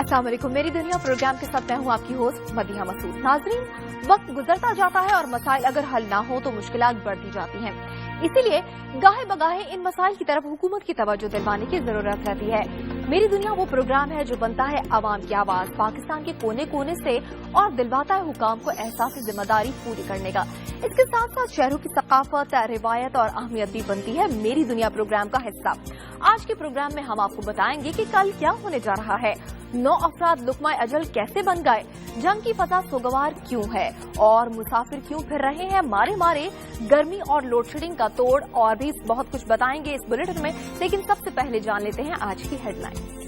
अस्सलाम वालेकुम। मेरी दुनिया प्रोग्राम के साथ मैं हूँ आपकी होस्ट मदीहा मसूद। नाजरीन, वक्त गुजरता जाता है और मसाइल अगर हल ना हो तो मुश्किलात बढ़ती जाती हैं। इसीलिए गाहे बगाहे इन मसाइल की तरफ हुकूमत की तवज्जो दिलवाने की जरूरत रहती है। मेरी दुनिया वो प्रोग्राम है जो बनता है आवाम की आवाज, पाकिस्तान के कोने कोने से, और दिलवाता है हुकाम को एहसास जिम्मेदारी पूरी करने का। इसके साथ साथ शहरों की सकाफत, रिवायत और अहमियत भी बनती है मेरी दुनिया प्रोग्राम का हिस्सा। आज के प्रोग्राम में हम आपको बताएंगे कि कल क्या होने जा रहा है, 9 अफराद लुकमाए अजल कैसे बन गए, जंग की फजा सोगवार क्यों है, और मुसाफिर क्यों फिर रहे हैं मारे मारे, गर्मी और लोड शेडिंग का तोड़, और भी बहुत कुछ बताएंगे इस बुलेटिन में। लेकिन सबसे पहले जान लेते हैं आज की हेडलाइन।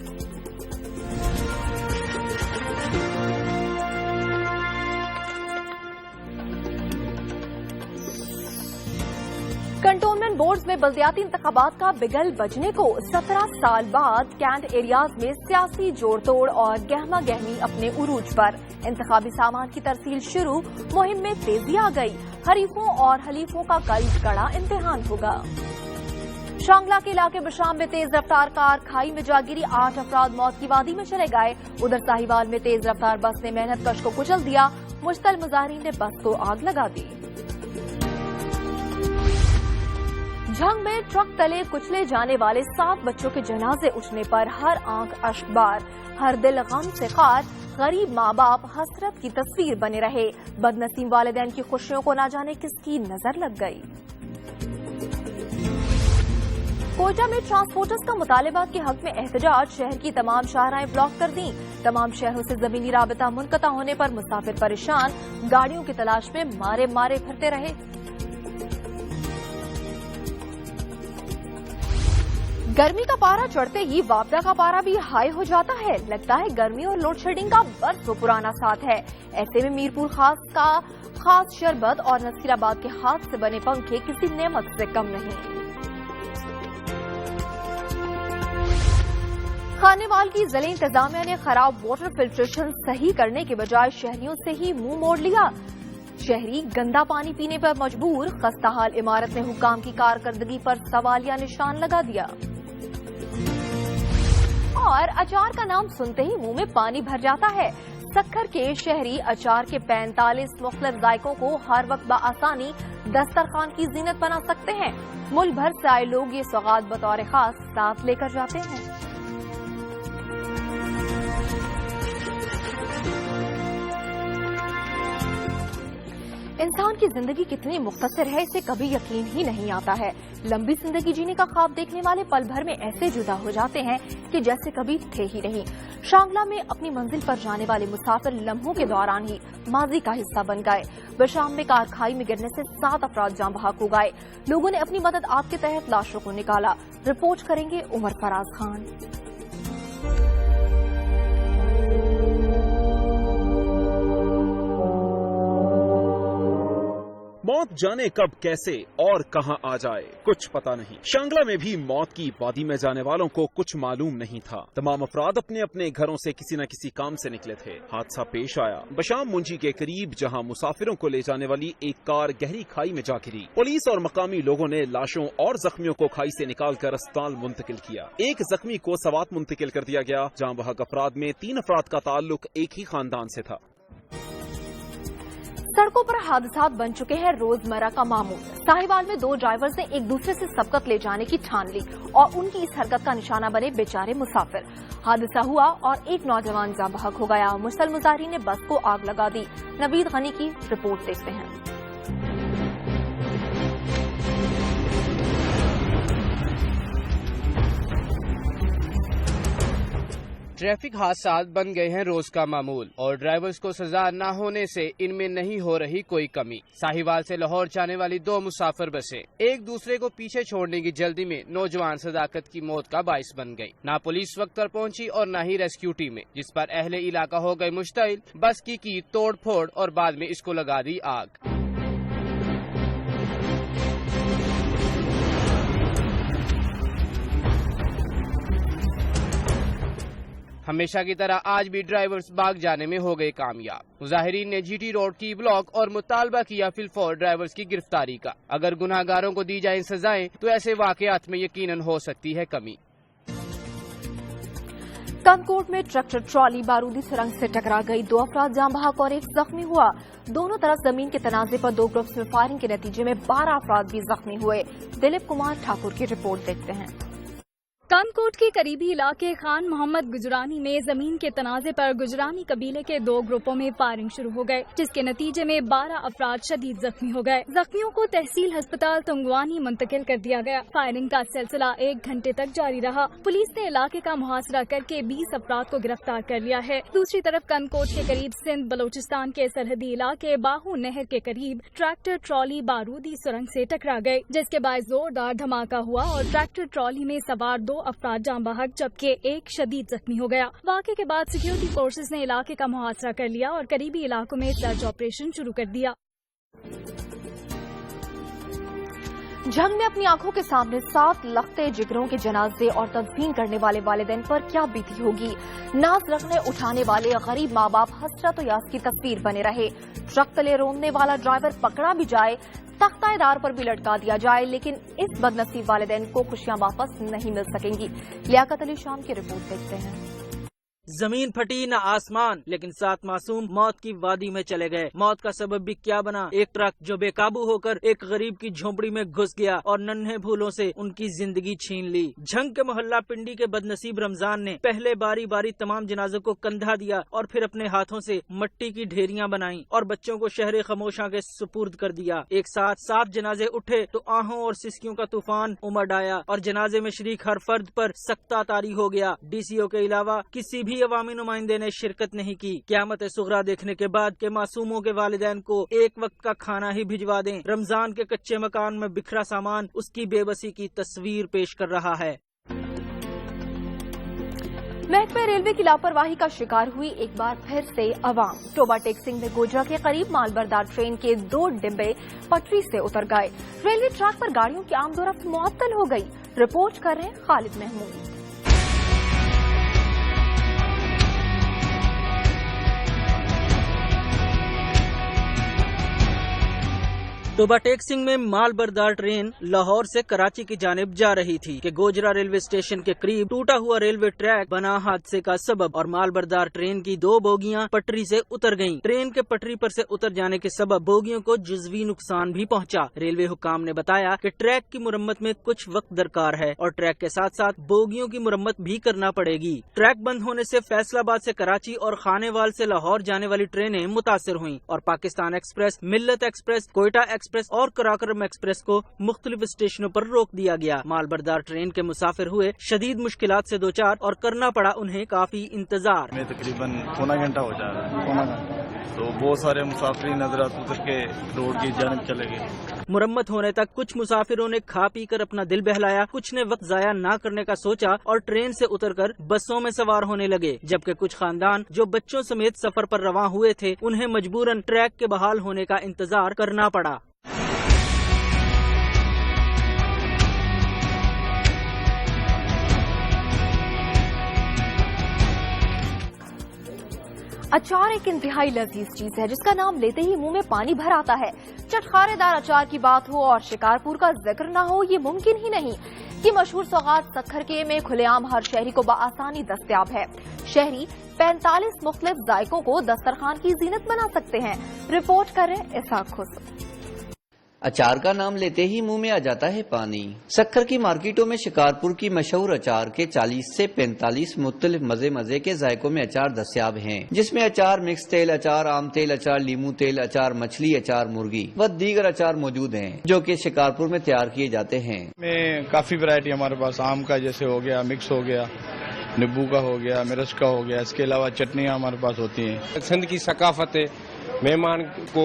कंटोनमेंट बोर्ड में बल्दियाती इंतखाबात का बिगल बजने को 17 साल बाद कैंट एरियाज में सियासी जोड़ तोड़ और गहमा गहमी अपने उरूज पर। इंतखाबी सामान की तरसील शुरू, मुहिम में तेजी आ गई। हरीफों और हलीफों का कल कड़ा इम्तिहान होगा। शांगला के इलाके बशाम में तेज रफ्तार कार खाई में जा गिरी, 8 अफराद मौत की वादी में चले गए। उधर साहिवाल में तेज रफ्तार बस ने मेहनत कश को कुचल दिया, मुश्तल मुजाहिरीन ने बस को आग लगा दी। झंग में ट्रक तले कुचले जाने वाले 7 बच्चों के जनाजे उठने पर हर आंख अश्कबार, हर दिल गम से खार। गरीब माँ बाप हसरत की तस्वीर बने रहे। बदनसीब वालिदैन की खुशियों को ना जाने किसकी नजर लग गई। कोयटा में ट्रांसपोर्टर्स का मुतालिबात के हक में एहतजाज, शहर की तमाम शाहराएं ब्लॉक कर दी। तमाम शहरों से जमीनी राबता मुनक़ता होने पर मुसाफिर परेशान, गाड़ियों की तलाश में मारे मारे फिरते रहे। गर्मी का पारा चढ़ते ही वापदा का पारा भी हाई हो जाता है। लगता है गर्मी और लोड शेडिंग का बरसों पुराना साथ है। ऐसे में मीरपुर खास का खास शरबत और नसीराबाद के हाथ से बने पंखे किसी नेमत से कम नहीं। खानेवाल की जिले इंतजामिया ने खराब वाटर फिल्ट्रेशन सही करने के बजाय शहरियों से ही मुंह मोड़ लिया। शहरी गंदा पानी पीने पर मजबूर। खस्ताहाल इमारत ने हुकाम की कारकर्दगी पर सवालिया निशान लगा दिया। और अचार का नाम सुनते ही मुंह में पानी भर जाता है। सक्खर के शहरी अचार के 45 मुख्तलिफ जायकों को हर वक्त बआसानी दस्तरखान की जीनत बना सकते हैं। मुल्क भर से आए लोग ये सौगात बतौर खास साथ लेकर जाते हैं। इंसान की जिंदगी कितनी मुख्तसर है, इसे कभी यकीन ही नहीं आता है। लंबी जिंदगी जीने का ख्वाब देखने वाले पल भर में ऐसे जुदा हो जाते हैं कि जैसे कभी थे ही नहीं। शांगला में अपनी मंजिल पर जाने वाले मुसाफिर लम्हों के दौरान ही माजी का हिस्सा बन गए। बशाम में कार खाई में गिरने से 7 अफराद जान बहक हो गए। लोगों ने अपनी मदद आग के तहत लाशों को निकाला। रिपोर्ट करेंगे उमर फराज खान। मौत जाने कब, कैसे और कहां आ जाए कुछ पता नहीं। शांगला में भी मौत की वादी में जाने वालों को कुछ मालूम नहीं था। तमाम अफराद अपने अपने घरों से किसी न किसी काम से निकले थे। हादसा पेश आया बशाम मुंजी के करीब, जहां मुसाफिरों को ले जाने वाली एक कार गहरी खाई में जा गिरी। पुलिस और मकामी लोगों ने लाशों और जख्मियों को खाई से निकालकर अस्पताल मुंतकिल किया। एक जख्मी को सवात मुंतकिल कर दिया गया। जान बहक अफराद में 3 अफराद का ताल्लुक एक ही खानदान से था। सड़कों पर हादसात बन चुके हैं रोजमर्रा का मामूल। साहिवाल में 2 ड्राइवर्स ने एक दूसरे से सबकत ले जाने की ठान ली और उनकी इस हरकत का निशाना बने बेचारे मुसाफिर। हादसा हुआ और एक नौजवान जान बहक हो गया। मुश्तल मुजाहिरीन ने बस को आग लगा दी। नवीद गनी की रिपोर्ट देखते हैं। ट्रैफिक हादसात बन गए हैं रोज का मामूल और ड्राइवर्स को सजा न होने से इनमें नहीं हो रही कोई कमी। साहिवाल से लाहौर जाने वाली 2 मुसाफिर बसें एक दूसरे को पीछे छोड़ने की जल्दी में नौजवान सदाकत की मौत का बाइस बन गई। ना पुलिस वक्त पर पहुंची और न ही रेस्क्यू टीमें, जिस पर अहले इलाका हो गए मुश्तइल। बस की तोड़ फोड़ और बाद में इसको लगा दी आग। हमेशा की तरह आज भी ड्राइवर्स भाग जाने में हो गए कामयाब। मुजाहिरीन ने जीटी रोड की ब्लॉक और मुतालबा किया फिलफौर ड्राइवर्स की गिरफ्तारी का। अगर गुनाहगारों को दी जाए सजाएं तो ऐसे वाकयात में यकीनन हो सकती है कमी। कंदकोट में ट्रैक्टर ट्रॉली बारूदी सुरंग से टकरा गई। 2 अफराद जान बहक और 1 जख्मी हुआ। दोनों तरफ जमीन के तनाजे पर 2 ग्रुप्स में फायरिंग के नतीजे में 12 अफराद भी जख्मी हुए। दिलीप कुमार ठाकुर की रिपोर्ट देखते हैं। कंदकोट के करीबी इलाके खान मोहम्मद गुजरानी में जमीन के तनाजे पर गुजरानी कबीले के 2 ग्रुपों में फायरिंग शुरू हो गए, जिसके नतीजे में 12 अफराद शदीद जख्मी हो गए। जख्मियों को तहसील अस्पताल तुंगवानी मुंतकिल कर दिया गया। फायरिंग का सिलसिला 1 घंटे तक जारी रहा। पुलिस ने इलाके का मुहासरा करके 20 अफराद को गिरफ्तार कर लिया है। दूसरी तरफ कंदकोट के करीब सिंध बलोचिस्तान के सरहदी इलाके बाहू नहर के करीब ट्रैक्टर ट्रॉली बारूदी सुरंग से टकरा गई, जिसके बाद जोरदार धमाका हुआ और ट्रैक्टर ट्रॉली में सवार 2 अफराद जान बहक जबकि 1 शदीद जख्मी हो गया। वाक़े के बाद सिक्योरिटी फोर्सेस ने इलाके का मुहासरा कर लिया और करीबी इलाकों में सर्च ऑपरेशन शुरू कर दिया। जंग में अपनी आंखों के सामने 7 लखते जिगरों के जनाजे और तदफीन करने वाले वालिदैन पर क्या बीती होगी। नाज रखने उठाने वाले गरीब माँ बाप हसरत और यास की तस्वीर बने रहे। ट्रक तले रोंदने वाला ड्राइवर पकड़ा भी जाए, तख्ताएदार पर भी लटका दिया जाए, लेकिन इस बदनसीब वालिदैन को खुशियां वापस नहीं मिल सकेंगी। लियाकत अली शाम की रिपोर्ट देखते हैं। जमीन फटी न आसमान, लेकिन 7 मासूम मौत की वादी में चले गए। मौत का सबब भी क्या बना? एक ट्रक जो बेकाबू होकर एक गरीब की झोंपड़ी में घुस गया और नन्हे भूलों से उनकी जिंदगी छीन ली। झंग के मोहल्ला पिंडी के बदनसीब रमजान ने पहले बारी बारी तमाम जनाजों को कंधा दिया और फिर अपने हाथों से मट्टी की ढेरियां बनाई और बच्चों को शहर खामोशा के सुपुर्द कर दिया। एक साथ 7 जनाजे उठे तो आहों और सिसकियों का तूफान उमड़ आया और जनाजे में शरीक हर फर्द पर सख्ता तारी हो गया। DCO के अलावा किसी भी अवामी नुमाइंदे ने शिरकत नहीं की। क़यामत सुगरा देखने के बाद के मासूमों के वालिदैन को एक वक्त का खाना ही भिजवा दें। रमजान के कच्चे मकान में बिखरा सामान उसकी बेबसी की तस्वीर पेश कर रहा है। महकमे रेलवे की लापरवाही का शिकार हुई एक बार फिर से अवाम। टोबा टेक्सिंग में गोजरा के करीब मालबरदार ट्रेन के 2 डिब्बे पटरी से उतर गए। रेलवे ट्रैक पर गाड़ियों की आमदोरफ्त मुअत्तल हो गई। रिपोर्ट कर रहे हैं खालिद महमूद। टोबा टेक्सिंग में माल बरदार ट्रेन लाहौर से कराची की जानिब जा रही थी कि गोजरा रेलवे स्टेशन के करीब टूटा हुआ रेलवे ट्रैक बना हादसे का सबब और माल बरदार ट्रेन की 2 बोगियां पटरी से उतर गयीं। ट्रेन के पटरी पर से उतर जाने के सबब बोगियों को जुज़वी नुकसान भी पहुंचा। रेलवे हुकाम ने बताया कि ट्रैक की मुरम्मत में कुछ वक्त दरकार है और ट्रैक के साथ साथ बोगियों की मुरम्मत भी करना पड़ेगी। ट्रैक बंद होने से फैसलाबाद से कराची और खानेवाल से लाहौर जाने वाली ट्रेनें मुतासिर हुई और पाकिस्तान एक्सप्रेस, मिल्लत एक्सप्रेस, कोयटा एक्सप्रेस और कराकरम एक्सप्रेस को मुख्तलिफ स्टेशनों पर रोक दिया गया। मालबरदार ट्रेन के मुसाफिर हुए शदीद मुश्किलात से 2-4 और करना पड़ा उन्हें काफी इंतजार। में तकरीबन पौना घंटा हो जा रहा है, तो बहुत सारे मुसाफिर नजरात उतर के रोड की जानिब चले गए। मुरम्मत होने तक कुछ मुसाफिरों ने खा पी कर अपना दिल बहलाया, कुछ ने वक्त जाया न करने का सोचा और ट्रेन से उतरकर बसों में सवार होने लगे, जबकि कुछ खानदान जो बच्चों समेत सफर पर रवा हुए थे उन्हें मजबूरन ट्रैक के बहाल होने का इंतजार करना पड़ा। अचार एक इंतहाई लजीज चीज है जिसका नाम लेते ही मुंह में पानी भर आता है। चटखारेदार अचार की बात हो और शिकारपुर का जिक्र न हो ये मुमकिन ही नहीं। ये मशहूर सौगात सक्खरके में खुलेआम हर शहरी को बआसानी दस्तयाब है। शहरी 45 मुख्तलिफ जायकों को दस्तरखान की जीनत बना सकते हैं। रिपोर्ट कर रहे इसाक खुसरो। अचार का नाम लेते ही मुंह में आ जाता है पानी। सक्खर की मार्केटों में शिकारपुर की मशहूर अचार के 40 से 45 मुख्तलिफ मजे के जायकों में अचार दस्तयाब हैं, जिसमें अचार मिक्स तेल अचार, आम तेल अचार, लीमू तेल अचार, मछली अचार, मुर्गी व दीगर अचार मौजूद हैं जो कि शिकारपुर में तैयार किए जाते हैं। में काफी वैरायटी हमारे पास, आम का जैसे हो गया, मिक्स हो गया, नींबू का हो गया, मिर्च का हो गया, इसके अलावा चटनियाँ हमारे पास होती हैं। सिंध की सकाफत है, मेहमान को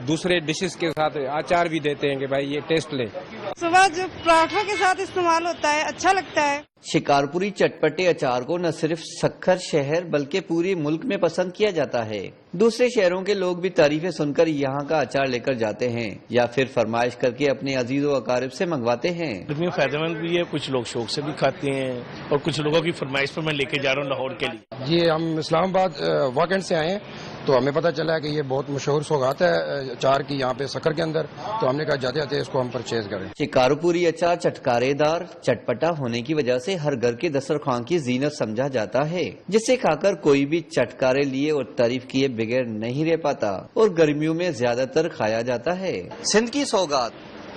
दूसरे डिशेस के साथ अचार भी देते हैं कि भाई ये टेस्ट ले। सुबह जो पराठों के साथ इस्तेमाल होता है, अच्छा लगता है। शिकारपुरी चटपटे अचार को न सिर्फ सक्खर शहर बल्कि पूरे मुल्क में पसंद किया जाता है। दूसरे शहरों के लोग भी तारीफें सुनकर यहाँ का अचार लेकर जाते हैं या फिर फरमाइश करके अपने अजीजों अकारिब से मंगवाते हैं। इतनी फायदेमंद भी है, कुछ लोग शौक से भी खाते हैं और कुछ लोगों की फरमाइश पर मैं लेके जा रहा हूँ लाहौर के लिए। ये हम इस्लामाबाद वाकंड से आए हैं, تو ہمیں پتہ چلا ہے کہ یہ بہت مشہور سوغات ہے اچار کی یہاں پہ سکر کے اندر، تو ہم نے کہا جاتے جاتے اس کو ہم پرچیز کریں۔ شکارپوری اچار چٹکارے دار چٹپٹا ہونے کی وجہ سے ہر گھر کے دسترخوان کی زینت سمجھا جاتا ہے، جسے کھا کر کوئی بھی چٹکارے لیے اور تعریف کیے بغیر نہیں رہ پاتا اور گرمیوں میں زیادہ تر کھایا جاتا ہے۔ سندھ کی سوغات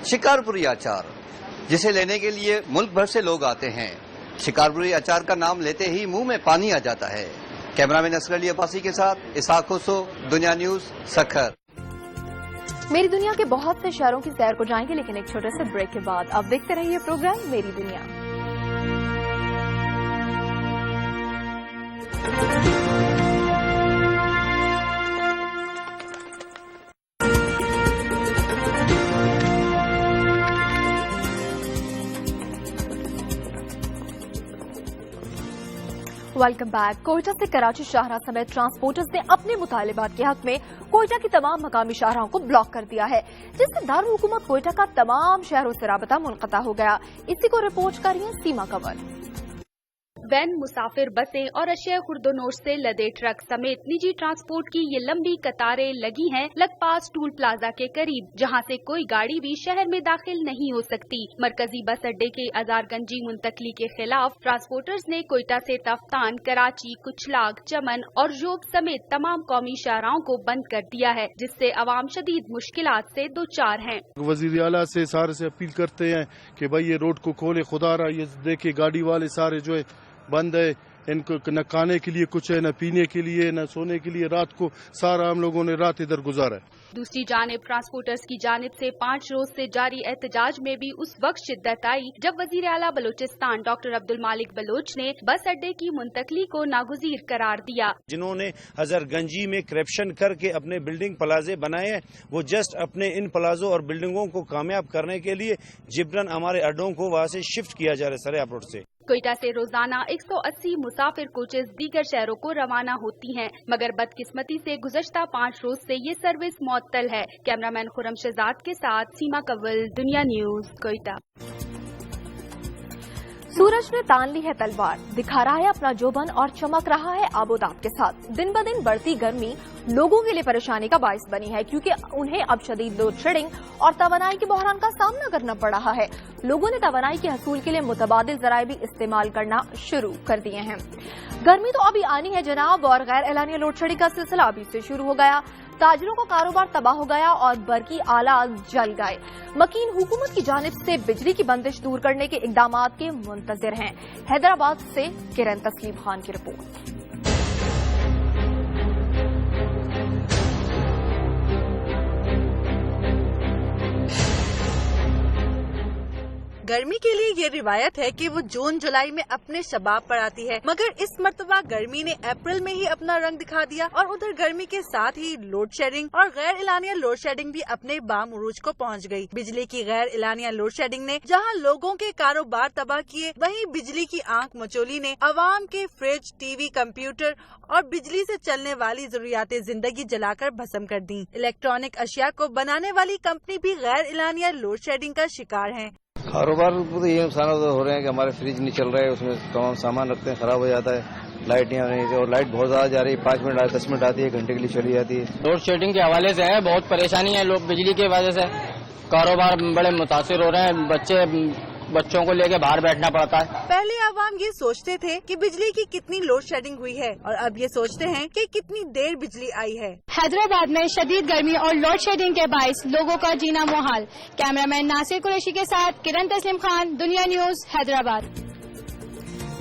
شکارپوری اچار، جسے لینے کے لیے ملک بھر سے لوگ آتے ہیں۔ شکارپوری اچار کا نام لیتے ہی منہ میں پانی آ جاتا ہے۔ کیمرہ مین اصغر علی عباسی کے ساتھ اسحاق خسرو، دنیا نیوز، سکھر۔ میری دنیا کے بہت سے شہروں کی سیر کو جائیں گے، لیکن ایک چھوٹے سے بریک کے بعد اب دیکھتے رہیے پروگرام میری دنیا۔ Welcome back. کوئٹہ سے کراچی شاہراہ سمیت ٹرانسپورٹرز نے اپنے مطالبات کے حق میں کوئٹہ کی تمام مقامی شاہراہوں کو بلاک کر دیا ہے، جس سے دارالحکومت کوئٹہ کا تمام شہروں سے رابطہ منقطع ہو گیا۔ اسی کو رپورٹ کر رہی ہیں سیما کنور۔ وین، مسافر بسیں اور اشیاء خرد و نوش سے لدے ٹرک سمیت نجی ٹرانسپورٹ کی یہ لمبی قطاریں لگی ہیں لگ پاس ٹول پلازا کے قریب، جہاں سے کوئی گاڑی بھی شہر میں داخل نہیں ہو سکتی۔ مرکزی بس اڈے کے ازار گنجی منتقلی کے خلاف ٹرانسپورٹرز نے کوئٹہ سے تفتان، کراچی، کچلاگ، چمن اور جوب سمیت تمام قومی شاہراہوں کو بند کر دیا ہے، جس سے عوام شدید مشکلات سے دوچار ہیں۔ وزیر اعلیٰ سے سارے سے اپیل کرتے ہیں کہ بھائی یہ روڈ کو کھولے، خدا را یہ دیکھے گاڑی والے سارے جو ہے بند ہے، ان کو نہ کھانے کے لیے کچھ ہے، نہ پینے کے لیے، نہ سونے کے لیے۔ رات کو سارا ہم لوگوں نے رات ادھر گزارا ہے۔ دوسری جانب ٹرانسپورٹرز کی جانب سے 5 روز سے جاری احتجاج میں بھی اس وقت شدت آئی جب وزیر اعلیٰ بلوچستان ڈاکٹر عبد المالک بلوچ نے بس اڈے کی منتقلی کو ناگزیر قرار دیا۔ جنہوں نے ہزار گنجی میں کرپشن کر کے اپنے بلڈنگ پلازے بنائے ہیں، وہ جسٹ اپنے ان پلازوں اور بلڈنگوں کو کامیاب کرنے کے لیے جبرن ہمارے اڈوں کو وہاں سے شفٹ کیا جا رہا ہے، سریاب روڈ سے۔ کوئٹہ سے روزانہ 180 مسافر کوچز دیگر شہروں کو روانہ ہوتی ہیں، مگر بدقسمتی سے گزشتہ 5 روز سے یہ سروس معطل ہے۔ کیمرہ مین خرم شہزاد کے ساتھ سیما کنول، دنیا نیوز، کوئٹہ۔ سورج نے تان لی ہے تلوار، دکھا رہا ہے اپنا جوبن اور چمک رہا ہے آب و تاب کے ساتھ۔ دن بدن بڑھتی گرمی لوگوں کے لیے پریشانی کا باعث بنی ہے، کیونکہ انہیں اب شدید لوڈ شیڈنگ اور توانائی کے بحران کا سامنا کرنا پڑ رہا ہے۔ لوگوں نے توانائی کے حصول کے لیے متبادل ذرائع بھی استعمال کرنا شروع کر دیے ہیں۔ گرمی تو ابھی آنی ہے جناب، اور غیر اعلانیہ لوڈ شیڈنگ کا سلسلہ ابھی سے شروع ہو گیا۔ تاجروں کا کاروبار تباہ ہو گیا اور برقی آلات جل گئے۔ مکین حکومت کی جانب سے بجلی کی بندش دور کرنے کے اقدامات کے منتظر ہیں۔ حیدرآباد سے کرن تسلیم خان کی رپورٹ۔ گرمی کے لیے یہ روایت ہے کہ وہ جون جولائی میں اپنے شباب پر آتی ہے، مگر اس مرتبہ گرمی نے اپریل میں ہی اپنا رنگ دکھا دیا، اور ادھر گرمی کے ساتھ ہی لوڈ شیڈنگ اور غیر اعلانیہ لوڈ شیڈنگ بھی اپنے بام عروج کو پہنچ گئی۔ بجلی کی غیر اعلانیہ لوڈ شیڈنگ نے جہاں لوگوں کے کاروبار تباہ کیے، وہیں بجلی کی آنکھ مچولی نے عوام کے فریج، ٹی وی، کمپیوٹر اور بجلی سے چلنے والی ضروریات زندگی جلا کر بھسم کر دی۔ الیکٹرانک اشیاء کو بنانے والی کمپنی بھی غیر اعلانیہ لوڈ شیڈنگ کا شکار ہیں۔ کاروبار کو یہ نقصانات ہو رہے ہیں کہ ہمارے فریج نہیں چل رہے، اس میں تمام سامان رکھتے ہیں خراب ہو جاتا ہے، لائٹ نہیں آ رہی ہے، اور لائٹ بہت زیادہ جا رہی ہے، 5 منٹ 10 منٹ آتی ہے، گھنٹے کے لیے چلی جاتی ہے۔ لوڈ شیڈنگ کے حوالے سے ہے بہت پریشانی ہے، لوگ بجلی کی وجہ سے کاروبار بڑے متاثر ہو رہے ہیں، بچوں کو لے کے باہر بیٹھنا پڑتا ہے۔ پہلے عوام یہ سوچتے تھے کہ بجلی کی کتنی لوڈ شیڈنگ ہوئی ہے، اور اب یہ سوچتے ہیں کہ کتنی دیر بجلی آئی ہے۔ حیدرآباد میں شدید گرمی اور لوڈ شیڈنگ کے باعث لوگوں کا جینا محال۔ کیمرہ مین ناصر قریشی کے ساتھ کرن تسلیم خان، دنیا نیوز، حیدرآباد۔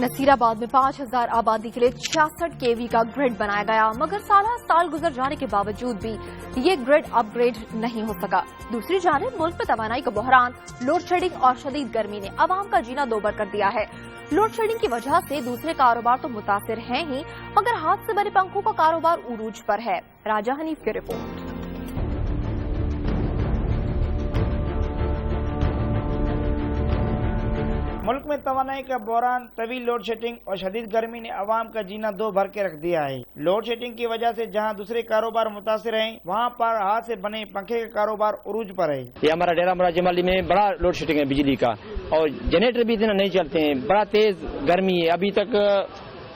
نصیر آباد میں 5000 آبادی کے لیے 66 kV کا گریڈ بنایا گیا، مگر سالہ سال گزر جانے کے باوجود بھی یہ گریڈ اپ گریڈ نہیں ہو سکا۔ دوسری جانب ملک میں توانائی کا بحران، لوڈ شیڈنگ اور شدید گرمی نے عوام کا جینا دوبر کر دیا ہے۔ لوڈ شیڈنگ کی وجہ سے دوسرے کاروبار تو متاثر ہیں ہی، مگر ہاتھ سے بنے پنکھوں کا کاروبار عروج پر ہے۔ راجہ حنیف کی رپورٹ۔ ملک میں توانائی کا بحران، طویل لوڈ شیڈنگ اور شدید گرمی نے عوام کا جینا دو بھر کے رکھ دیا ہے۔ لوڈ شیڈنگ کی وجہ سے جہاں دوسرے کاروبار متاثر ہیں، وہاں پر ہاتھ سے بنے پنکھے کا کاروبار عروج پر ہے۔ یہ ہمارا ڈیرہ مراد جمالی میں بڑا لوڈ شیڈنگ ہے بجلی کا، اور جنریٹر بھی اتنا نہیں چلتے ہیں، بڑا تیز گرمی ہے۔ ابھی تک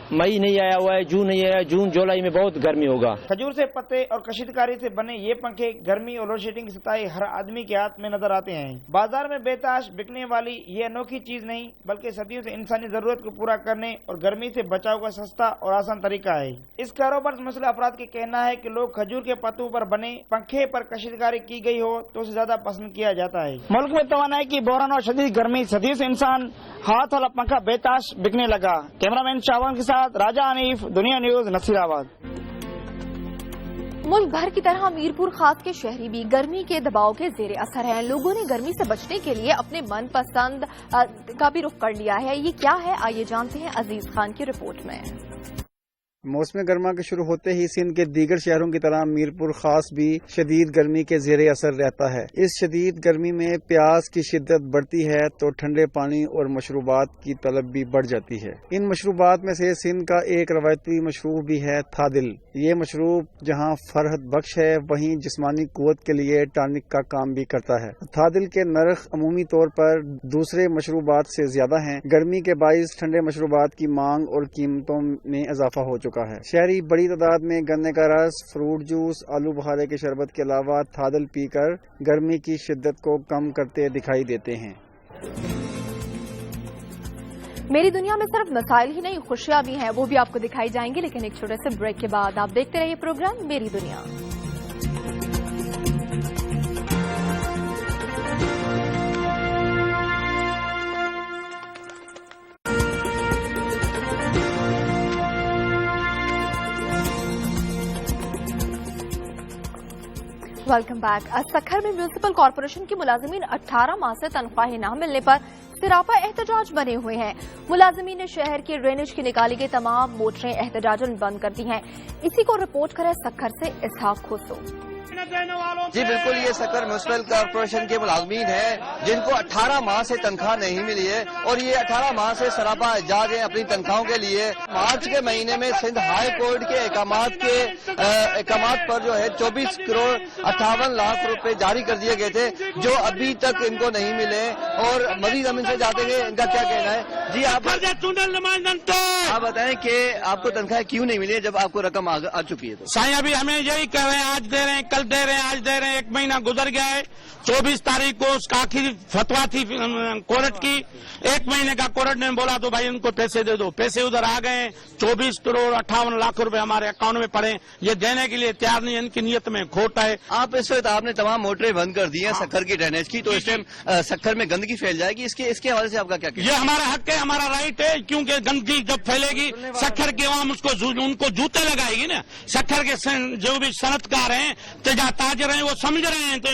मई नहीं आया हुआ है, जून नहीं आया, जून जुलाई में बहुत गर्मी होगा। खजूर से पत्ते और कशीदकारी से बने ये पंखे गर्मी और लोड शेडिंग की सताई हर आदमी के हाथ में नजर आते हैं। बाजार में बेताश बिकने वाली ये अनोखी चीज नहीं बल्कि सदियों से इंसानी जरूरत को पूरा करने और गर्मी से बचाव का सस्ता और आसान तरीका है। इस कारोबार से मुसल्लह अफराद का कहना है कि लोग खजूर के पत्तों पर बने पंखे पर कशीदकारी की गई हो तो उसे ज्यादा पसंद किया जाता है। मुल्क में तवानाई की बहरान और शदीद गर्मी सदियों से इंसान हाथ वाला पंखा बेताश बिकने लगा। कैमरामैन शाबान के साथ राजा अनीफ, दुनिया न्यूज, नसीराबाद। मुल्क भर की तरह मीरपुर खास के शहरी भी गर्मी के दबाव के जेर असर हैं। लोगों ने गर्मी से बचने के लिए अपने मनपसंद का भी रुख कर लिया है। ये क्या है, आइए जानते हैं अजीज खान की रिपोर्ट में। मौसम गर्मा के शुरू होते ही सिंध के दीगर शहरों की तरह मीरपुर खास भी शदीद गर्मी के जेरे असर रहता है। इस शदीद गर्मी में प्यास की शिद्दत बढ़ती है तो ठंडे पानी और मशरूबात की तलब भी बढ़ जाती है। इन मशरूबात में से सिंध का एक रवायती मशरूब भी है थादिल। ये मशरूब जहाँ फरहत बख्श है वहीं जिस्मानी कुव्वत के लिए टॉनिक का काम भी करता है। थादिल के नर्ख अमूमी तौर पर दूसरे मशरूबात से ज्यादा हैं। गर्मी के बाइस ठंडे मशरूबात की मांग और कीमतों में इजाफा हो चुका है। शहरी बड़ी तादाद में गन्ने का रस, फ्रूट जूस, आलू बुखारे के शरबत के अलावा थादल पीकर गर्मी की शिद्दत को कम करते दिखाई देते हैं। मेरी दुनिया में सिर्फ मसाइल ही नहीं खुशियां भी हैं, वो भी आपको दिखाई जाएंगी, लेकिन एक छोटे से ब्रेक के बाद आप देखते रहिए प्रोग्राम मेरी दुनिया। Welcome back. सखर में म्यूनिसिपल कॉर्पोरेशन की मुलाजिमीन 18 माह से तनख्वाहें न मिलने पर सिरापा एहतजाज बने हुए हैं। मुलाजिमीन ने शहर की ड्रेनेज की निकाली गई तमाम मोटरें एहतजाजन बंद कर दी हैं। इसी को रिपोर्ट करे सखर से इसहाक खुसरो। जी बिल्कुल, ये सखर म्यूनिसिपल कॉर्पोरेशन के मुलाजमीन हैं जिनको 18 माह से तनख्वाह नहीं मिली है और ये 18 माह से सरापा एहतजाज है अपनी तनख्वाहों के लिए। मार्च के महीने में सिंध हाई कोर्ट के एकामात पर जो है 24 करोड़ 58 लाख रुपए जारी कर दिए गए थे जो अभी तक इनको नहीं मिले और मजीद हम इनसे जाते हैं इनका क्या कहना है। जी आप बताएं कि आपको तनख्वाह क्यों नहीं मिली है जब आपको रकम आ चुकी है? तो साईं अभी हमें यही कह रहे हैं, आज दे रहे हैं, कल दे रहे हैं, आज दे रहे हैं। 1 महीना गुजर गया है। 24 तारीख को उसका आखिरी फतवा थी कोर्ट की। 1 महीने का कोर्ट ने बोला तो भाई उनको पैसे दे दो। पैसे उधर आ गए। 24 करोड़ 58 लाख रुपए हमारे अकाउंट में पड़े। ये देने के लिए तैयार नहीं, इनकी नीयत में खोट है। आप इस वक्त आपने तमाम मोटरें बंद कर दी हैं सखर की ड्रेनेज की, तो इस टाइम सखर में गंदगी फैल जाएगी। इसके हवाले से आपका क्या कहना है? ये हमारा हक है, हमारा राइट है, क्योंकि गंदगी जब फैलेगी सखर के आवाम उनको जूते लगाएगी ना। सखर के जो भी सनतकार हैं, ताजर हैं, वो समझ रहे हैं तो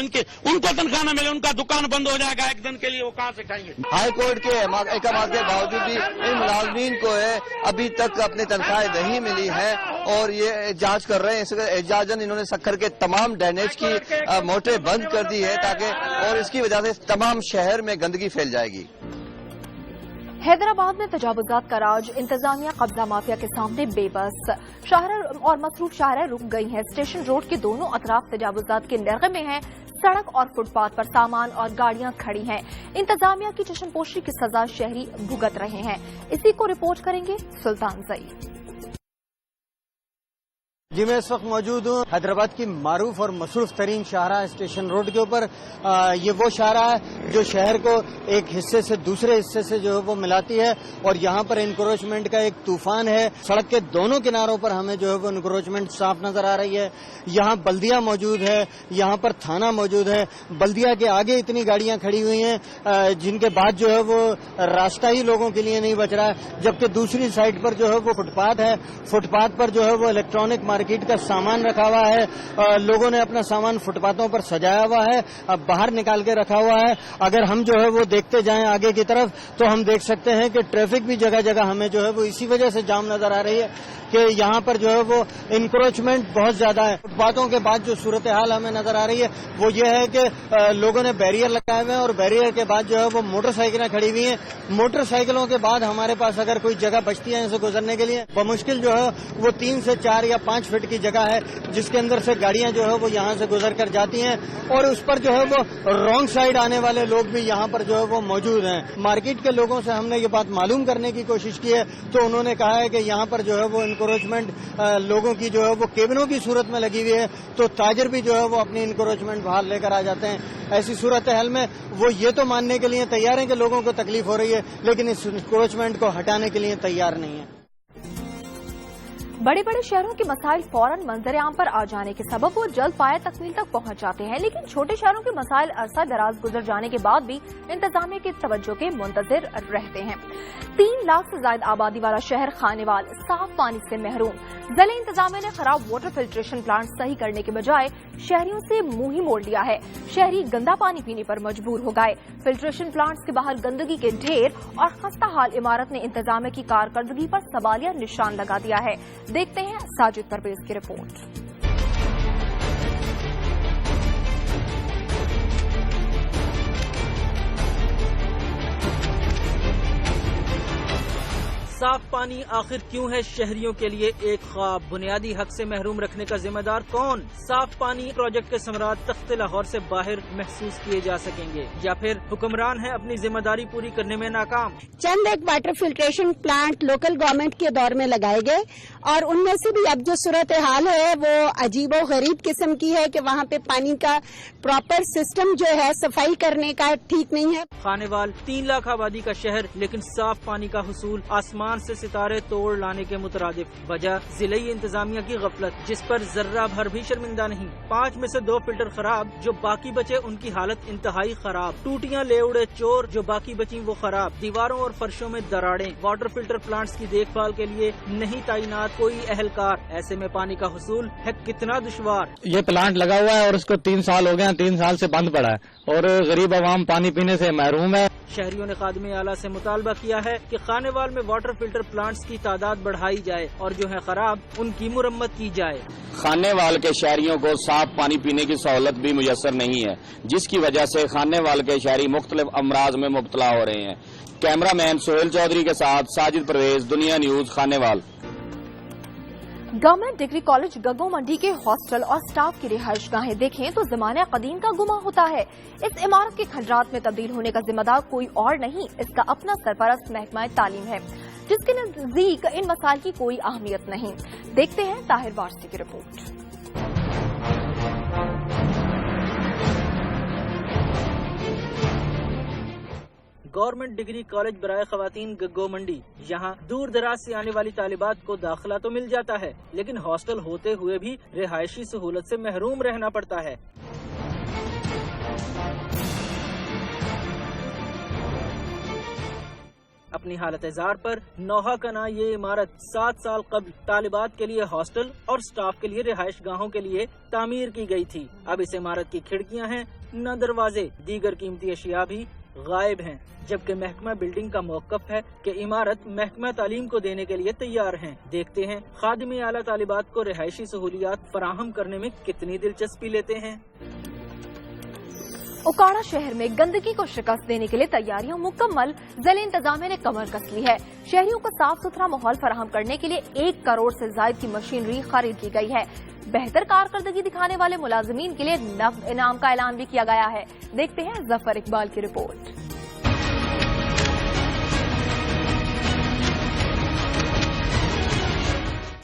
उनको तनख्वाह न मिले, उनका दुकान बंद हो जाएगा एक दिन के लिए, वो कहाँ से खाएंगे? हाई कोर्ट के अहकाम के बावजूद भी इन मुलाजमीन को है अभी तक अपनी तनख्वाहें नहीं मिली है और ये एहतजाज कर रहे हैं। इस एहतजाजन इन्होंने सखर के तमाम ड्रेनेज की मोटरें बंद कर दी है ताकि, और इसकी वजह से तमाम शहर में गंदगी फैल जाएगी। हैदराबाद में तजावुजात का राज, इंतजामिया कब्जा माफिया के सामने बेबस। शाहरा और मसरूफ शाहरा रुक गई हैं। स्टेशन रोड के दोनों अतराफ तजावुजात के नरगे में हैं। सड़क और फुटपाथ पर सामान और गाड़ियां खड़ी हैं। इंतजामिया की चश्मपोशी की सजा शहरी भुगत रहे हैं। इसी को रिपोर्ट करेंगे सुल्तान जई। जी मैं इस वक्त मौजूद हूँ हैदराबाद की मारूफ और मसरूफ तरीन शाहरा स्टेशन रोड के ऊपर। ये वो शाहरा है जो शहर को एक हिस्से से दूसरे हिस्से से जो है वो मिलाती है और यहाँ पर इंक्रोचमेंट का एक तूफान है। सड़क के दोनों किनारों पर हमें जो है वो इंक्रोचमेंट साफ नजर आ रही है। यहाँ बल्दिया मौजूद है, यहाँ पर थाना मौजूद है। बल्दिया के आगे इतनी गाड़ियाँ खड़ी हुई हैं जिनके बाद जो है वो रास्ता ही लोगों के लिए नहीं बच रहा है, जबकि दूसरी साइड पर जो है वो फुटपाथ है। फुटपाथ पर जो है वो इलेक्ट्रॉनिक मार्केट का सामान रखा हुआ है। लोगों ने अपना सामान फुटपाथों पर सजाया हुआ है, अब बाहर निकाल के रखा हुआ है। अगर हम जो है वो देखते जाएं आगे की तरफ तो हम देख सकते हैं कि ट्रैफिक भी जगह जगह हमें जो है वो इसी वजह से जाम नजर आ रही है कि यहाँ पर जो है वो इंक्रोचमेंट बहुत ज्यादा है। फुटपाथों के बाद जो सूरत हाल हमें नजर आ रही है वो ये है कि लोगों ने बैरियर लगाए हुए हैं और बैरियर के बाद जो है वो मोटरसाइकिलें खड़ी हुई हैं। मोटरसाइकिलों के बाद हमारे पास अगर कोई जगह बचती है इनसे गुजरने के लिए बमुश्किल जो है वो 3 से 4 या 5 फीट की जगह है जिसके अंदर से गाड़ियां जो है वो यहाँ से गुजर कर जाती हैं और उस पर जो है वो रॉन्ग साइड आने वाले लोग भी यहाँ पर जो है वो मौजूद हैं। मार्केट के लोगों से हमने ये बात मालूम करने की कोशिश की है तो उन्होंने कहा है कि यहाँ पर जो है वो इंक्रोचमेंट लोगों की जो है वो केबिनों की सूरत में लगी हुई है, तो ताजर भी जो है वो अपनी इंक्रोचमेंट बाहर लेकर आ जाते हैं। ऐसी सूरत हाल में वो ये तो मानने के लिए तैयार हैं कि लोगों को तकलीफ हो रही है, लेकिन इस इंक्रोचमेंट को हटाने के लिए तैयार नहीं है। बड़े बड़े शहरों के मसाइल फौरन मंजर आम पर आ जाने के सबब वो जल्द पाया तकमील तक पहुंच जाते हैं, लेकिन छोटे शहरों के मसाइल अरसा दराज गुजर जाने के बाद भी इंतजामिया की तवज्जो के मुंतजिर रहते हैं। 3 लाख से ज्यादा आबादी वाला शहर खानेवाल साफ पानी से महरूम। जिले इंतजामिया ने खराब वाटर फिल्ट्रेशन प्लांट सही करने के बजाय शहरियों से मुंह ही मोड़ लिया है। शहरी गंदा पानी पीने पर मजबूर हो गए। फिल्ट्रेशन प्लांट्स के बाहर गंदगी के ढेर और खस्ता हाल इमारत ने इंतजामिया की कारकर्दगी पर सवालिया निशान लगा दिया है। देखते हैं साजिद परवेज की रिपोर्ट। साफ पानी आखिर क्यों है शहरियों के लिए एक ख्वाब? बुनियादी हक से महरूम रखने का जिम्मेदार कौन? साफ पानी प्रोजेक्ट के समरात तख्ते लाहौर से बाहर महसूस किए जा सकेंगे या फिर हुक्मरान है अपनी जिम्मेदारी पूरी करने में नाकाम? चंद एक water filtration plant local government के दौर में लगाए गए और उनमें से भी अब जो सूरत हाल है वो अजीबो गरीब किस्म की है कि वहाँ पे पानी का प्रॉपर सिस्टम जो है सफाई करने का ठीक नहीं है। खानेवाल 3 लाख आबादी का शहर, लेकिन साफ पानी का हुसूल आसमान से सितारे तोड़ लाने के मुतरादिफ। वजह जिले इंतजामिया की गफलत, जिस पर जर्रा भर भी शर्मिंदा नहीं। 5 में से 2 फिल्टर खराब, जो बाकी बचे उनकी हालत इंतहाई खराब। टूटियां ले उड़े चोर, जो बाकी बची वो खराब। दीवारों और फर्शों में दरारें। वाटर फिल्टर प्लांट्स की देखभाल के लिए नहीं तैनात कोई अहलकार। ऐसे में पानी का हुसूल है कितना दुश्वार। ये प्लांट लगा हुआ है और इसको 3 साल हो गए, 3 साल से बंद पड़ा है और गरीब आवाम पानी पीने से महरूम है। शहरियों ने खादिम आला से मुतालबा किया है कि खानेवाल में वाटर फिल्टर प्लांट्स की तादाद बढ़ाई जाए और जो है खराब उनकी मुरम्मत की जाए। खानेवाल के शहरियों को साफ पानी पीने की सहूलत भी मुयसर नहीं है, जिसकी वजह से खानेवाल के शहरी मुख्तलिफ अमराज में मुब्तला हो रहे हैं। कैमरामैन सोहेल चौधरी के साथ Sajid Parvez, Dunya news, Khanewal. Government degree college Gaggo Mandi के हॉस्टल और स्टाफ की रिहाइशगाहें देखें तो ज़माने कदीम का गुमा होता है। इस इमारत के खंडरात में तब्दील होने का जिम्मेदार कोई और नहीं, इसका अपना सरपरस्त महकमा तालीम है, जिसके नजदीक इन मसाइल की कोई अहमियत नहीं। देखते हैं ताहिर वारसी की रिपोर्ट। गवर्नमेंट डिग्री कॉलेज बराए खवातीन गग्गो मंडी। यहाँ दूर दराज से आने वाली तालिबात को दाखिला तो मिल जाता है, लेकिन हॉस्टल होते हुए भी रिहायशी सहूलत से महरूम रहना पड़ता है। अपनी हालत जार पर नौहा कना ये इमारत 7 साल कबल तालिबात के लिए हॉस्टल और स्टाफ के लिए रिहाइश गाहों के लिए तामीर की गई थी। अब इस इमारत की खिड़कियां हैं न दरवाजे, दीगर कीमती अशिया भी गायब हैं, जबकि महकमा बिल्डिंग का मौकफ है कि इमारत महकमा तालीम को देने के लिए तैयार हैं। देखते हैं खादिम आला तालिबात को रिहायशी सहूलियात फराहम करने में कितनी दिलचस्पी लेते हैं। उकाड़ा शहर में गंदगी को शिकस्त देने के लिए तैयारियां मुकम्मल। जिले इंतजामिया ने कमर कस ली है। शहरियों को साफ सुथरा माहौल फराहम करने के लिए 1 करोड़ से ज्यादा की मशीनरी खरीद की गई है। बेहतर कारकर्दगी दिखाने वाले मुलाजिमीन के लिए नव इनाम का ऐलान भी किया गया है। देखते हैं जफर इकबाल की रिपोर्ट।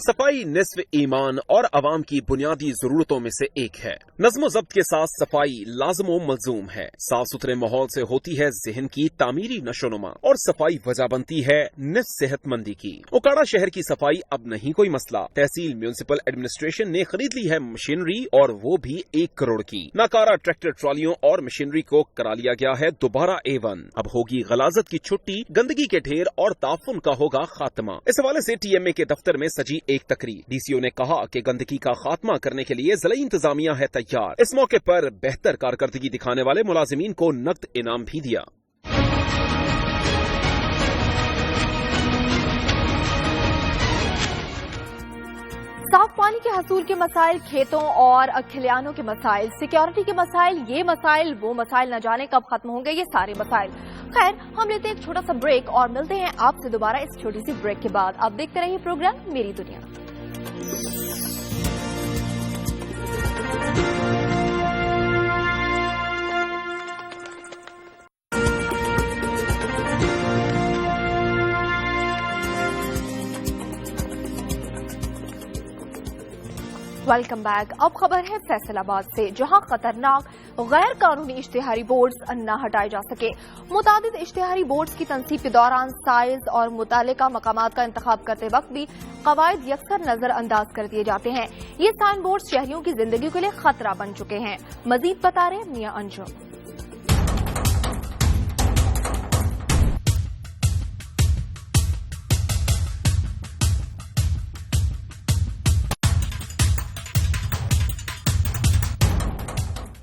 सफाई निस्फ ईमान और अवाम की बुनियादी जरूरतों में से एक है। नज़्म ज़ब्त के साथ सफाई लाज़िम व मलज़ूम है। साफ सुथरे माहौल से होती है ज़हन की तामीरी नशोनुमा और सफाई वजह बनती है निस्फ सेहतमंदी की। उकाड़ा शहर की सफाई अब नहीं कोई मसला। तहसील म्यूनिसिपल एडमिनिस्ट्रेशन ने खरीद ली है मशीनरी और वो भी 1 करोड़ की। नाकारा ट्रैक्टर ट्रॉलियों और मशीनरी को करा लिया गया है दोबारा A1। अब होगी गलाजत की छुट्टी, गंदगी के ढेर और ताफुन का होगा खात्मा। इस हवाले से TMA के दफ्तर में सजी एक तकरीर। DCO ने कहा कि गंदगी का खात्मा करने के लिए जिला इंतजामिया है तैयार। इस मौके पर बेहतर कारकर्दगी दिखाने वाले मुलाजिमीन को नकद इनाम भी दिया। साफ पानी के हसूल के मसाइल, खेतों और खलियानों के मसाइल, सिक्योरिटी के मसाइल, ये मसाइल वो मसाइल, न जाने कब खत्म होंगे ये सारे मसाइल। खैर, हम लेते हैं एक छोटा सा ब्रेक और मिलते हैं आपसे दोबारा इस छोटी सी ब्रेक के बाद। आप देखते रहिए प्रोग्राम मेरी दुनिया। Welcome back. अब खबर है फैसलाबाद से, जहां खतरनाक गैर कानूनी इश्तिहारी बोर्ड्स न हटाए जा सके। मुतादिद इश्तिहारी बोर्ड्स की तनसीब के दौरान साइज और मुतालिका मकामात का इंतखाब करते वक्त भी कवायद यकसर नजरअंदाज कर दिए जाते हैं। ये साइन बोर्ड्स शहरियों की जिंदगी के लिए खतरा बन चुके हैं। मजीद बता रहे मियां अंजुम।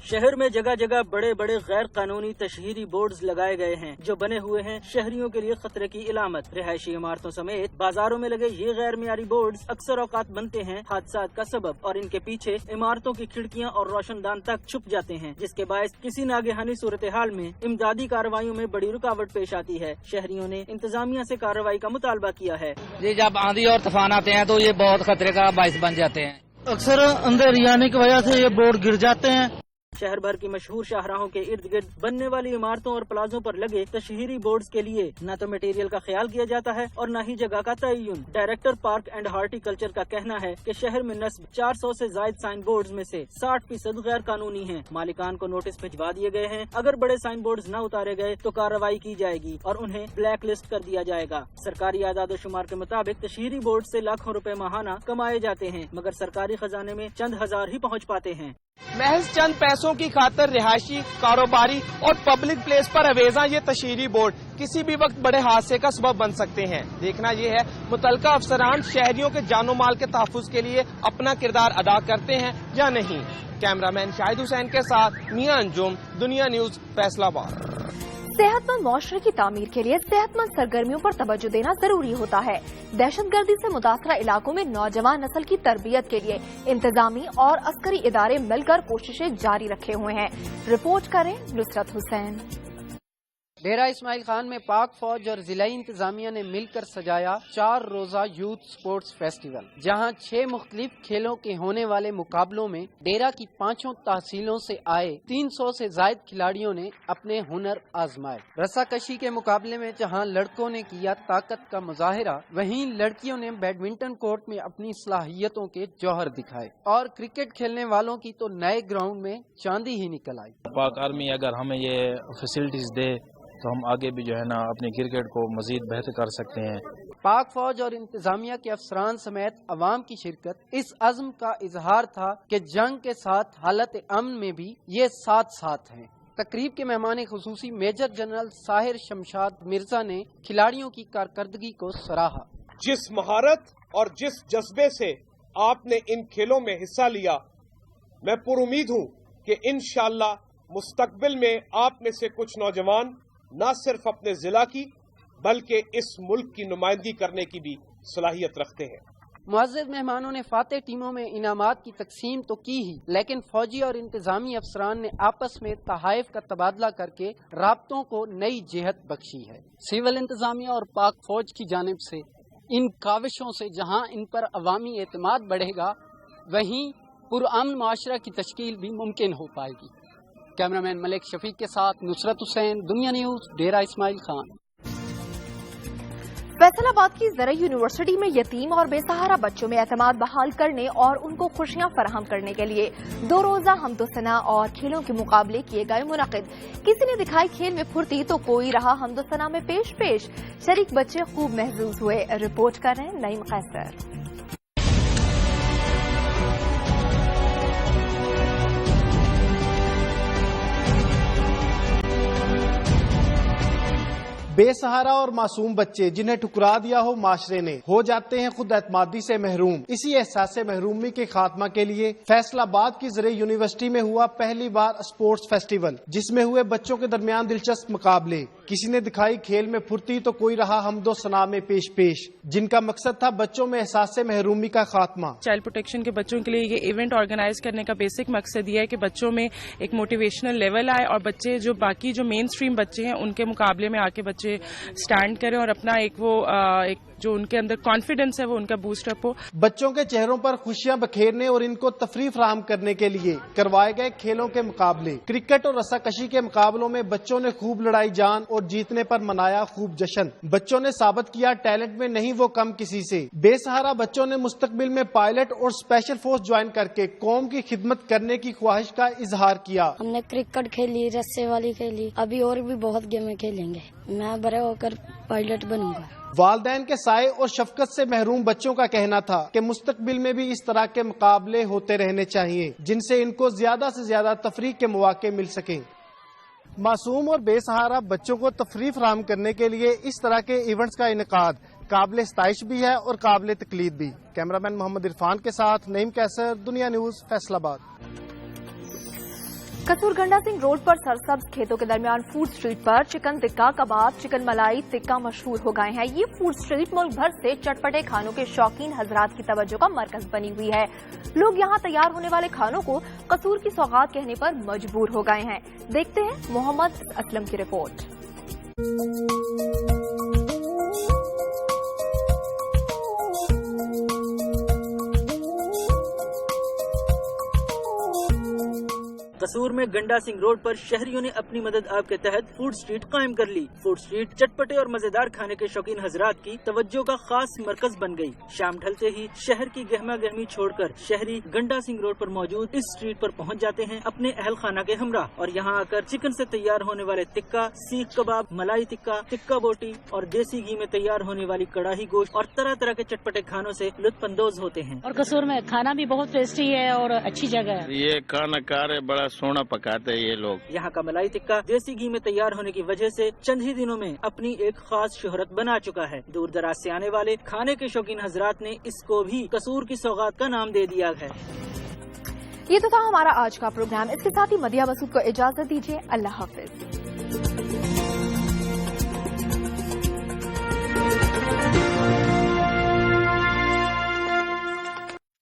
शहर में जगह जगह बड़े बड़े गैर कानूनी तशहीरी बोर्ड्स लगाए गए हैं, जो बने हुए हैं शहरियों के लिए खतरे की इलामत। रिहायशी इमारतों समेत बाजारों में लगे ये गैर मियारी बोर्ड्स अक्सर औकात बनते हैं हादसात का सबब, और इनके पीछे इमारतों की खिड़कियां और रोशनदान तक छुप जाते हैं, जिसके बायस किसी नागहानी सूरत हाल में इमदादी कार्रवाइयों में बड़ी रुकावट पेश आती है। शहरियों ने इंतजामिया से कार्रवाई का मुतालबा किया है। जी, जब आंधी और तूफान आते हैं तो ये बहुत खतरे का बायस बन जाते हैं। अक्सर अंधेरी आने की वजह से ये बोर्ड गिर जाते हैं। शहर भर की मशहूर शाहराहों के इर्द गिर्द बनने वाली इमारतों और प्लाजों पर लगे तशहीरी बोर्ड्स के लिए न तो मटेरियल का ख्याल किया जाता है और न ही जगह का तयन। डायरेक्टर पार्क एंड हार्टिकल्चर का कहना है कि शहर में नस्ब 400 से जायद साइन बोर्ड्स में से 60% गैर कानूनी हैं। मालिकान को नोटिस भिजवा दिए गए हैं। अगर बड़े साइन बोर्ड्स न उतारे गए तो कार्रवाई की जाएगी और उन्हें ब्लैक लिस्ट कर दिया जाएगा। सरकारी आदाद शुमार के मुताबिक तशहीरी बोर्ड से लाखों रुपए माहाना कमाए जाते हैं, मगर सरकारी खजाने में चंद हजार ही पहुँच पाते हैं। महज चंद पैसों की खातिर रिहायशी, कारोबारी और पब्लिक प्लेस पर अवेजा ये तशहीरी बोर्ड किसी भी वक्त बड़े हादसे का सबब बन सकते हैं। देखना ये है मुतलका अफसरान शहरियों के जानो माल के तहफ्फुज के लिए अपना किरदार अदा करते हैं या नहीं। कैमरामैन शाहिद हुसैन के साथ मियां अंजुम, दुनिया न्यूज, फैसलाबाद। सेहतमंद मुआशरे की तामीर के लिए सेहतमंद सरगर्मियों पर तवज्जो देना जरूरी होता है। दहशतगर्दी से मुतासरा इलाकों में नौजवान नस्ल की तरबियत के लिए इंतजामी और अस्करी इदारे मिलकर कोशिशें जारी रखे हुए हैं। रिपोर्ट करें नुसरत हुसैन। डेरा इस्माइल खान में पाक फौज और जिला इंतजामिया ने मिलकर सजाया 4 रोजा यूथ स्पोर्ट्स फेस्टिवल, जहां 6 मुख्तलिफ खेलों के होने वाले मुकाबलों में डेरा की 5 तहसीलों से आए 300 से जायद खिलाड़ियों ने अपने हुनर आजमाए। रस्साकशी के मुकाबले में जहां लड़कों ने किया ताकत का मुजाहिरा, वहीं लड़कियों ने बैडमिंटन कोर्ट में अपनी सलाहियतों के जौहर दिखाए और क्रिकेट खेलने वालों की तो नए ग्राउंड में चांदी ही निकल आई। पाक आर्मी अगर हमें ये फैसिलिटीज दे तो हम आगे भी जो है ना अपनी क्रिकेट को मजीद बेहतर कर सकते हैं। पाक फौज और इंतजामिया के अफसरान समेत अवाम की शिरकत इस अज़्म का इजहार था कि जंग के साथ हालत अमन में भी ये साथ साथ हैं। तकरीब के मेहमान खुसूसी मेजर जनरल साहिर शमशाद मिर्जा ने खिलाड़ियों की कारकर्दगी को सराहा। जिस महारत और जिस जज्बे से आपने इन खेलों में हिस्सा लिया, मैं पुरुमीद हूँ कि इंशाअल्लाह मुस्तकबिल में आप में से कुछ नौजवान न सिर्फ अपने जिला की बल्कि इस मुल्क की नुमाइंदगी करने की भी सलाहियत रखते हैं। मुअज़्ज़ज़ मेहमानों ने फातेह टीमों में इनामात की तकसीम तो की ही, लेकिन फौजी और इंतजामी अफसरान ने आपस में तहाइफ का तबादला करके राब्तों को नई जेहत बख्शी है। सिविल इंतजामिया और पाक फौज की जानिब से इन काविशों से जहां इन पर अवामी एतमाद बढ़ेगा, वहीं पुरअमन मुआशरा की तश्कील भी मुमकिन हो पाएगी। कैमरामैन मलिक शफीक के साथ नुसरत हुसैन, दुनिया न्यूज, डेरा इस्माइल खान। फैसलाबाद की ज़रई यूनिवर्सिटी में यतीम और बेसहारा बच्चों में एतमाद बहाल करने और उनको खुशियां फराहम करने के लिए 2 रोजा हमदोसना और खेलों के मुकाबले किए गए मुनक़िद। किसी ने दिखाई खेल में फुर्ती तो कोई रहा हमदोसना में पेश। शरीक बच्चे खूब महजूज हुए। रिपोर्ट कर रहे हैं नईम कैसर। बेसहारा और मासूम बच्चे जिन्हें ठुकरा दिया हो माशरे ने, हो जाते हैं खुद एतमादी से महरूम। इसी एहसास महरूमी के खात्मा के लिए फैसलाबाद की ज़रई यूनिवर्सिटी में हुआ पहली बार स्पोर्ट्स फेस्टिवल, जिसमें हुए बच्चों के दरमियान दिलचस्प मुकाबले। किसी ने दिखाई खेल में फुर्ती तो कोई रहा हमदो सना में पेश, जिनका मकसद था बच्चों में एहसास महरूमी का खात्मा। चाइल्ड प्रोटेक्शन के बच्चों के लिए ये इवेंट ऑर्गेनाइज करने का बेसिक मकसद ये है कि बच्चों में एक मोटिवेशनल लेवल आए और बच्चे जो बाकी जो मेन स्ट्रीम बच्चे हैं उनके मुकाबले में आके बच्चे स्टैंड करें और अपना एक जो उनके अंदर कॉन्फिडेंस है वो उनका बूस्ट अप हो। बच्चों के चेहरों पर खुशियां बखेरने और इनको तफरीह फराहम करने के लिए करवाए गए खेलों के मुकाबले। क्रिकेट और रस्साकशी के मुकाबलों में बच्चों ने खूब लड़ाई जान और जीतने पर मनाया खूब जश्न। बच्चों ने साबित किया टैलेंट में नहीं वो कम किसी से। बेसहारा बच्चों ने मुस्तकबिल में पायलट और स्पेशल फोर्स ज्वाइन करके कौम की खिदमत करने की ख्वाहिश का इजहार किया। हमने क्रिकेट खेली, रस्से वाली खेली, अभी और भी बहुत गेमें खेलेंगे। मैं बड़े होकर पायलट बनूंगा। वालदैन के साए और शफकत से महरूम बच्चों का कहना था कि मुस्तकबिल में भी इस तरह के मुकाबले होते रहने चाहिए जिनसे इनको ज्यादा से ज्यादा तफरीह के मौके मिल सकें। मासूम और बेसहारा बच्चों को तफरीह फराहम करने के लिए इस तरह के इवेंट्स का इनेकाद काबिल सताइश भी है और काबिल तकलीद भी। कैमरामैन मोहम्मद इरफान के साथ नईम कैसर, दुनिया न्यूज, फैसलाबाद। कसूर गंडा सिंह रोड पर सरसब्ज खेतों के दरमियान फूड स्ट्रीट पर चिकन टिक्का, कबाब, चिकन मलाई टिक्का मशहूर हो गए हैं। ये फूड स्ट्रीट मुल्क भर से चटपटे खानों के शौकीन हजरात की तवज्जो का मरकज बनी हुई है। लोग यहाँ तैयार होने वाले खानों को कसूर की सौगात कहने पर मजबूर हो गए हैं। देखते हैं मोहम्मद असलम की रिपोर्ट। कसूर में गंडा सिंह रोड पर शहरियों ने अपनी मदद आप के तहत फूड स्ट्रीट कायम कर ली। फूड स्ट्रीट चटपटे और मजेदार खाने के शौकीन हजरात की तवज्जो का खास मरकज बन गई। शाम ढलते ही शहर की गहमा गहमी छोड़कर शहरी गंडा सिंह रोड पर मौजूद इस स्ट्रीट पर पहुंच जाते हैं अपने अहल खाना के हमरा और यहाँ आकर चिकन से तैयार होने वाले टिक्का, सीख कबाब, मलाई टिक्का, टिक्का बोटी और देसी घी में तैयार होने वाली कड़ाही गोश्त और तरह तरह के चटपटे खानों से लुत्फानंदोज होते हैं। और कसूर में खाना भी बहुत टेस्टी है और अच्छी जगह है। ये खाना कार बड़ा सोना पकाते हैं ये लोग। यहाँ का मलाई टिक्का देसी घी में तैयार होने की वजह से चंद ही दिनों में अपनी एक खास शोहरत बना चुका है। दूर दराज से आने वाले खाने के शौकीन हजरात ने इसको भी कसूर की सौगात का नाम दे दिया है। ये तो था हमारा आज का प्रोग्राम। इसके साथ ही मदिया मसूद को इजाजत दीजिए। अल्लाह हाफिज।